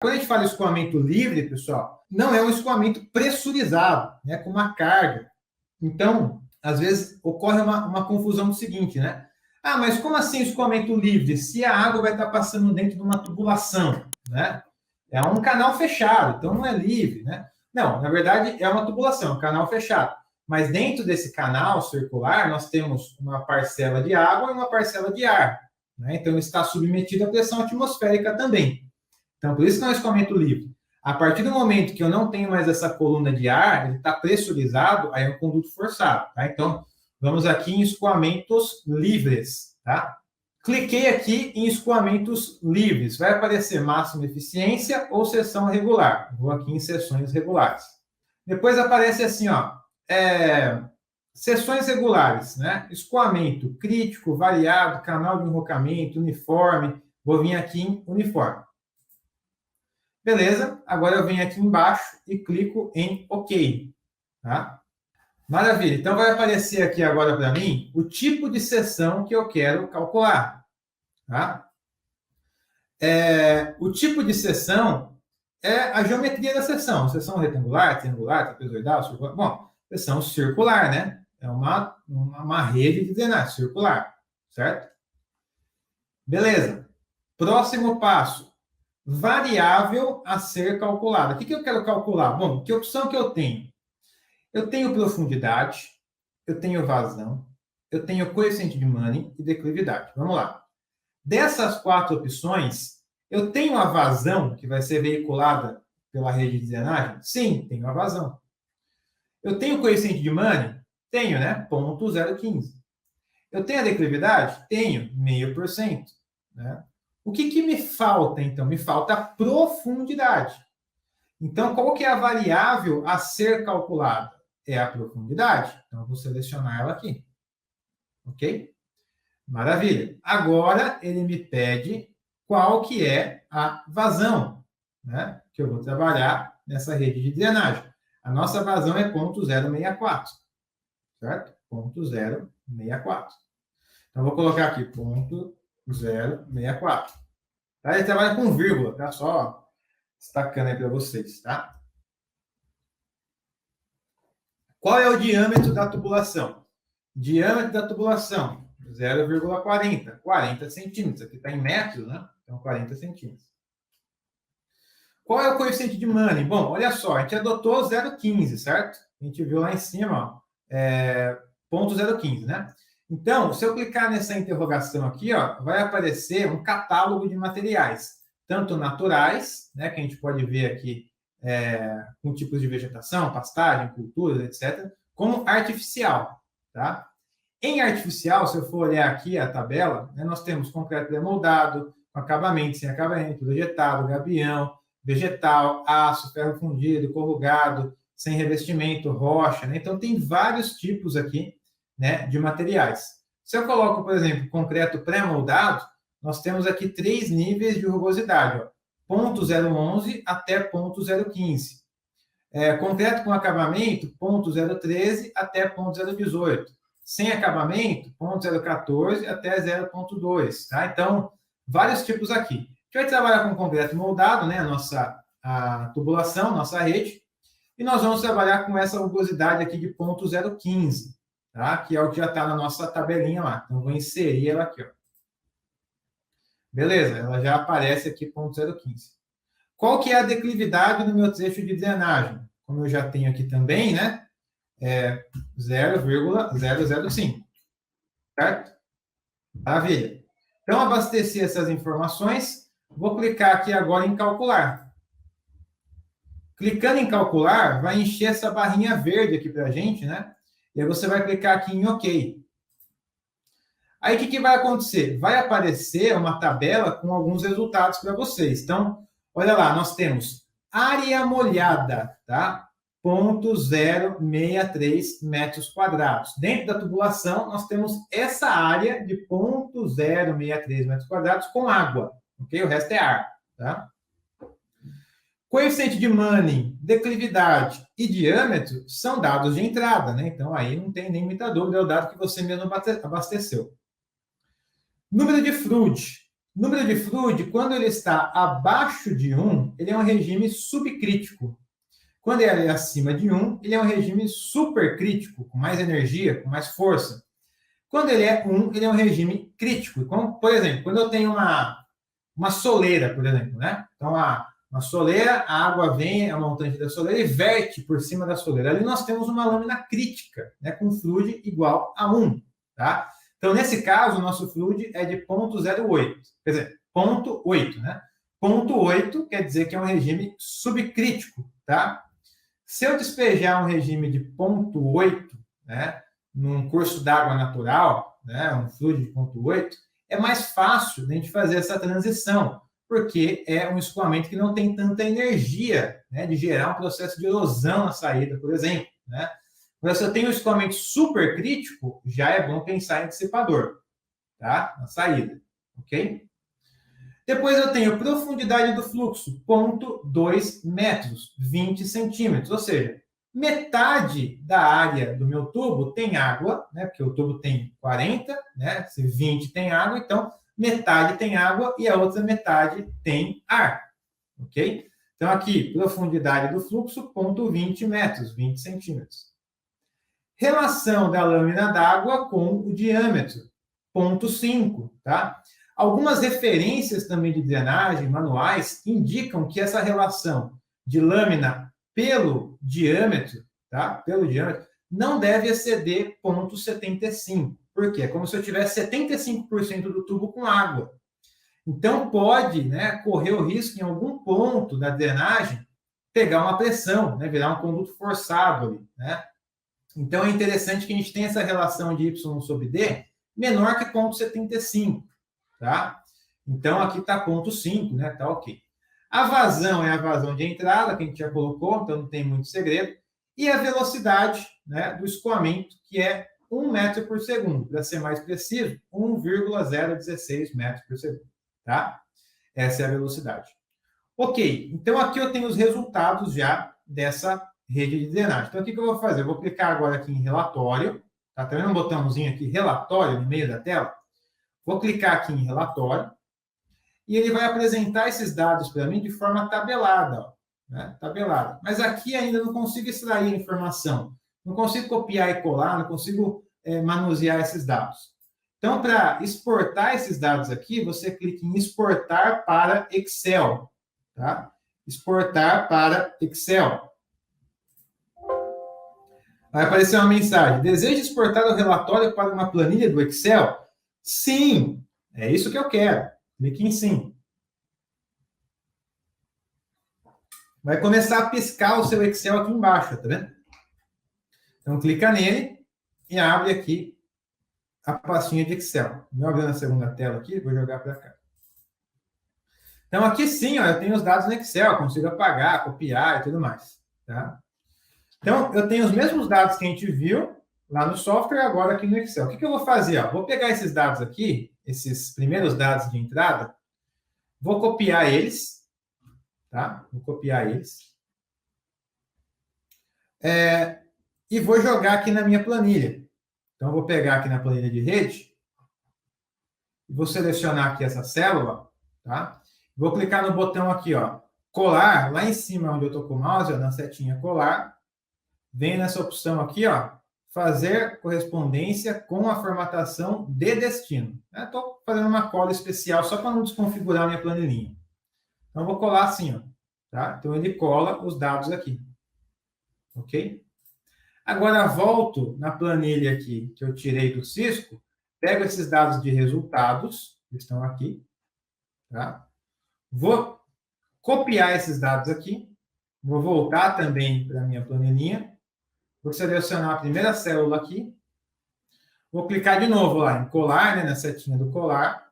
Quando a gente fala escoamento livre, pessoal, não é um escoamento pressurizado, né, com uma carga. Então, às vezes, ocorre uma confusão do seguinte, né? Ah, mas como assim escoamento livre? Se a água vai estar passando dentro de uma tubulação, né? É um canal fechado, então não é livre, né? Não, na verdade, é uma tubulação, um canal fechado. Mas dentro desse canal circular, nós temos uma parcela de água e uma parcela de ar, né? Então, está submetido à pressão atmosférica também. Então, por isso que é um escoamento livre. A partir do momento que eu não tenho mais essa coluna de ar, ele está pressurizado, aí é um conduto forçado, tá? Então, vamos aqui em escoamentos livres, tá? Cliquei aqui em escoamentos livres. Vai aparecer máxima eficiência ou seção regular. Vou aqui em seções regulares. Depois aparece assim, ó, seções regulares, né? Escoamento crítico, variado, canal de enrocamento, uniforme. Vou vir aqui em uniforme. Beleza, agora eu venho aqui embaixo e clico em OK. Tá? Maravilha, então vai aparecer aqui agora para mim o tipo de seção que eu quero calcular. Tá? O tipo de seção é a geometria da seção. Seção retangular, triangular, trapezoidal, circular. Bom, seção circular, né? É uma rede de drenagem circular, certo? Beleza. Próximo passo. Variável a ser calculada. O que eu quero calcular? Bom, que opção que eu tenho? Eu tenho profundidade, eu tenho vazão, eu tenho coeficiente de Manning e declividade. Vamos lá. Dessas 4 opções, eu tenho a vazão que vai ser veiculada pela rede de drenagem? Sim, tenho a vazão. Eu tenho coeficiente de Manning? Tenho, né? 0,015. Eu tenho a declividade? Tenho, 0,5%. Né? O que me falta, então? Me falta a profundidade. Então, qual que é a variável a ser calculada? É a profundidade. Então, eu vou selecionar ela aqui. Ok? Maravilha. Agora, ele me pede qual que é a vazão, né? Que eu vou trabalhar nessa rede de drenagem. A nossa vazão é 0,064. Certo? 0,064. Então, eu vou colocar aqui 0,064. Tá? Ele trabalha com vírgula, tá? Só destacando aí para vocês, tá? Qual é o diâmetro da tubulação? Diâmetro da tubulação, 0,40, 40 centímetros. Aqui está em metros, né? Então, 40 centímetros. Qual é o coeficiente de Manning? Bom, olha só, a gente adotou 0,15, certo? A gente viu lá em cima, ó, 0,015, né? Então, se eu clicar nessa interrogação aqui, ó, vai aparecer um catálogo de materiais, tanto naturais, né, que a gente pode ver aqui com tipos de vegetação, pastagem, culturas, etc., como artificial, tá? Em artificial, se eu for olhar aqui a tabela, né, nós temos concreto pré-moldado, com acabamento, sem acabamento, vegetado, gabião, vegetal, aço, ferro fundido, corrugado, sem revestimento, rocha, né? Então, tem vários tipos aqui, né, de materiais. Se eu coloco, por exemplo, concreto pré-moldado, nós temos aqui 3 níveis de rugosidade, ó, 0,011 até 0,015. Concreto com acabamento, 0,013 até 0,018. Sem acabamento, 0,014 até 0,2. Tá? Então, vários tipos aqui. A gente vai trabalhar com concreto moldado, né? A tubulação, nossa rede, e nós vamos trabalhar com essa rugosidade aqui de 0,015, tá? Que é o que já está na nossa tabelinha lá. Então, vou inserir ela aqui, ó. Beleza, ela já aparece aqui 0,015. Qual que é a declividade no meu trecho de drenagem? Como eu já tenho aqui também, né? 0,005. Certo? Maravilha. Então, abasteci essas informações. Vou clicar aqui agora em calcular. Clicando em calcular, vai encher essa barrinha verde aqui para a gente, né? E aí você vai clicar aqui em OK. Aí, o que vai acontecer? Vai aparecer uma tabela com alguns resultados para vocês. Então, olha lá, nós temos área molhada, tá? 0,063 metros quadrados. Dentro da tubulação, nós temos essa área de 0,063 metros quadrados com água, ok? O resto é ar, tá? Coeficiente de Manning, declividade e diâmetro são dados de entrada, né? Então, aí não tem nem muita dúvida, é o dado que você mesmo abasteceu. Número de Froude. Número de fluid, quando ele está abaixo de 1, ele é um regime subcrítico. Quando ele é acima de 1, ele é um regime supercrítico, com mais energia, com mais força. Quando ele é 1, ele é um regime crítico. Como, por exemplo, quando eu tenho uma soleira, por exemplo, né? Então, uma soleira, a água vem, a montante da soleira, e verte por cima da soleira. Ali nós temos uma lâmina crítica, né? Com fluid igual a 1, tá? Então, nesse caso, o nosso fluid é de 0,08. Quer dizer, 0,8, né? 0,8 quer dizer que é um regime subcrítico, tá? Se eu despejar um regime de 0,8, né, num curso d'água natural, né, um fluido de 0,8, é mais fácil de a gente fazer essa transição, porque é um escoamento que não tem tanta energia, né, de gerar um processo de erosão na saída, por exemplo, né? Mas se eu tenho um escoamento supercrítico, já é bom pensar em dissipador, tá? Na saída, ok? Depois eu tenho profundidade do fluxo, 0,2 metros, 20 centímetros. Ou seja, metade da área do meu tubo tem água, né? Porque o tubo tem 40, né? Se 20 tem água, então metade tem água e a outra metade tem ar, ok? Então aqui, profundidade do fluxo, 0,20 metros, 20 centímetros. Relação da lâmina d'água com o diâmetro, 0,5, tá? Algumas referências também de drenagem manuais indicam que essa relação de lâmina pelo diâmetro, tá? Pelo diâmetro, não deve exceder 0,75. Por quê? É como se eu tivesse 75% do tubo com água. Então, pode, né, correr o risco, em algum ponto da drenagem, pegar uma pressão, né, virar um conduto forçado ali, né? Então, é interessante que a gente tenha essa relação de Y sobre D menor que 0,75. Tá? Então, aqui está 0,5, né? Tá ok. A vazão é a vazão de entrada, que a gente já colocou, então não tem muito segredo. E a velocidade, né, do escoamento, que é 1 metro por segundo. Para ser mais preciso, 1,016 metros por segundo. Tá? Essa é a velocidade. Ok, então aqui eu tenho os resultados já dessa rede de drenagem. Então, o que eu vou fazer? Eu vou clicar agora aqui em relatório. Tá vendo um botãozinho aqui, relatório, no meio da tela? Vou clicar aqui em relatório e ele vai apresentar esses dados para mim de forma tabelada, ó, né? Tabelada. Mas aqui ainda não consigo extrair a informação, não consigo copiar e colar, não consigo manusear esses dados. Então, para exportar esses dados aqui, você clica em exportar para Excel, tá? Exportar para Excel. Vai aparecer uma mensagem: deseja exportar o relatório para uma planilha do Excel? Sim, é isso que eu quero. Clique em sim. Vai começar a piscar o seu Excel aqui embaixo, tá vendo? Então, clica nele e abre aqui a pastinha de Excel. Vou abrir na segunda tela aqui, vou jogar para cá. Então, aqui sim, ó, eu tenho os dados no Excel, consigo apagar, copiar e tudo mais, tá? Então, eu tenho os mesmos dados que a gente viu lá no software, agora aqui no Excel. O que eu vou fazer? Ó? Vou pegar esses dados aqui, esses primeiros dados de entrada, vou copiar eles, tá? Vou copiar eles. E vou jogar aqui na minha planilha. Então, eu vou pegar aqui na planilha de rede, vou selecionar aqui essa célula, tá? Vou clicar no botão aqui, ó, colar, lá em cima onde eu estou com o mouse, ó, na setinha colar, vem nessa opção aqui, ó, fazer correspondência com a formatação de destino. Estou fazendo uma cola especial só para não desconfigurar a minha planilhinha. Então, eu vou colar assim, ó, tá? Então, ele cola os dados aqui. Ok? Agora, volto na planilha aqui que eu tirei do Cisco, pego esses dados de resultados, que estão aqui, tá? Vou copiar esses dados aqui, vou voltar também para a minha planilhinha, vou selecionar a primeira célula aqui, vou clicar de novo lá em colar, né, na setinha do colar,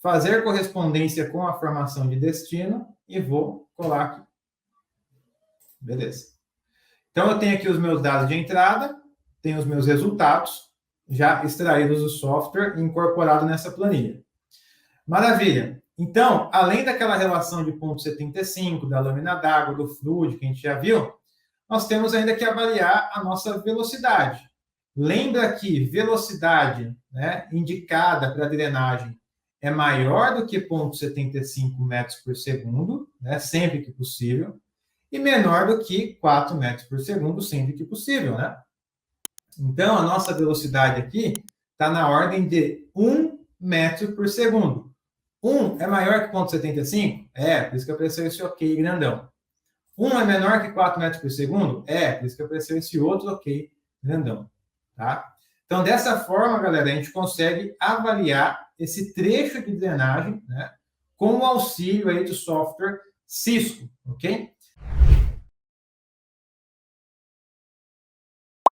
fazer correspondência com a formação de destino e vou colar aqui. Beleza. Então, eu tenho aqui os meus dados de entrada, tenho os meus resultados, já extraídos do software e incorporado nessa planilha. Maravilha. Então, além daquela relação de 0,75, da lâmina d'água, do fluid, que a gente já viu, nós temos ainda que avaliar a nossa velocidade. Lembra que velocidade, né, indicada para a drenagem é maior do que 0,75 metros por segundo, né, sempre que possível, e menor do que 4 metros por segundo, sempre que possível, né? Então, a nossa velocidade aqui está na ordem de 1 metro por segundo. 1 é maior que 0,75? É, por isso que apareceu esse ok grandão. 1 é menor que 4 metros por segundo? É, por isso que apareceu esse outro ok grandão. Tá? Então, dessa forma, galera, a gente consegue avaliar esse trecho de drenagem, né, com o auxílio aí do software Cisco, ok?